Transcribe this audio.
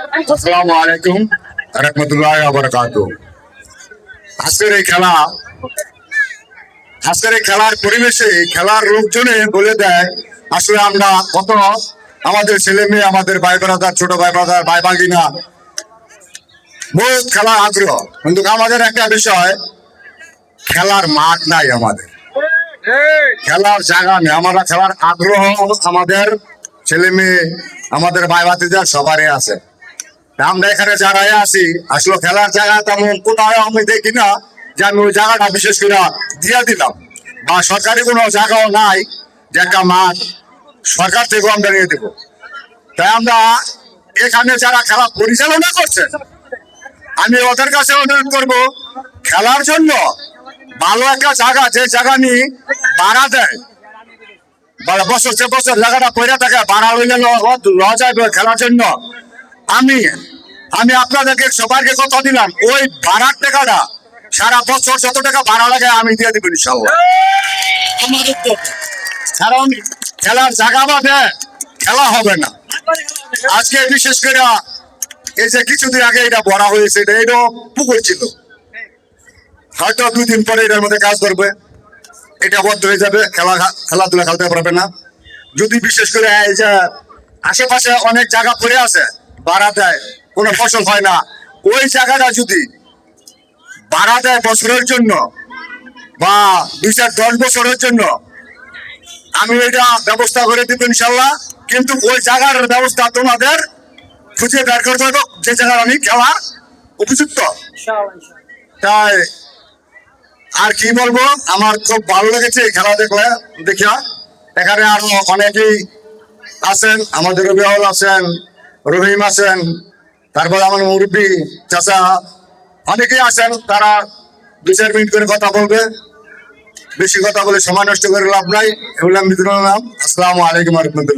আসসালামু আলাইকুম রাহমাতুল্লাহি ওয়া বারাকাতুহু। আজকের এই খেলার পরিবেশে খেলার লোকজনে বলে দেয় আসলে আমরা কত আমাদের ছেলে মেয়ে, আমাদের ভাই ব্রাদার, ছোট ভাই ব্রাদার, ভাই ভাগিনা বহুত খেলার আগ্রহ, কিন্তু আমাদের একটা বিষয়, খেলার মাঠ নাই, আমাদের খেলার জায়গা নেই। আমরা খেলার আগ্রহ আমাদের ছেলে মেয়ে, আমাদের ভাই ভাতিজা সবারই আছে। আমরা এখানে যারা আছি আসলে খেলার জায়গা তেমন কোথাও আমি দেখি না যে আমি ওই জায়গাটা বিশেষ করে দিয়ে দিলাম, বা সরকারি কোনো জায়গাও নাই যে একটা মাঠ সরকার থেকে আমরা নিয়ে দেবো। তাই আমরা এখানে যারা খেলা পরিচালনা করছে, আমি ওদের কাছে অনুরোধ করবো খেলার জন্য ভালো একটা জায়গা, যে জায়গা নিয়ে ভাড়া দেয়, বছর সে বছর জায়গাটা পড়ে থাকে, ভাড়া হইলে লওয়া যাবে খেলার জন্য। আমি আপনাদেরকে সবাইকে কথা দিলাম, ওই ভাড়ার টাকাটা সারা বছর যত টাকা ভাড়া লাগে আমি দিয়ে দিব ইনশাআল্লাহ। কারণ খেলার জায়গা বাদে খেলা হবে না। আজকে বিশেষ করে এই যে কিছুদিন আগে এটা ভরা হয়েছে, এটা পুকুর ছিল, হয়তো 2 দিন পরে এটার মধ্যে কাজ করবে, এটা বন্ধ হয়ে যাবে, খেলাধুলা খেলতে পারবে না। যদি বিশেষ করে এই যে আশেপাশে অনেক জায়গা পড়ে আছে ভাড়া দেয়, কোনো ফসল হয় না, ওই জায়গাটা যদি ভাড়া দেয় বছরের জন্য বা 2-10 বছরের জন্য, আমি এটা ব্যবস্থা করে দিব ইনশাল্লাহ। কিন্তু ওই জায়গার ব্যবস্থা তোমাদের খুঁজে বের করতে হবে, যে জায়গার আমি খেলা উপযুক্ত। তাই আর কি বলবো, আমার খুব ভালো লেগেছে এই খেলা দেখিয়া। এখানে আরো অনেকেই আছেন, আমাদের রবিউল আছেন, রহিম আছেন, তারপর আমার মুরব্বী চাচা অনেকেই আছেন। তারা 2-4 মিনিট করে কথা বলবে, বেশি কথা বলে সময় নষ্ট করে লাভ নাই। এগুলো আমি দিলাম। আসসালামু আলাইকুম ওয়া রাহমাতুল্লাহ।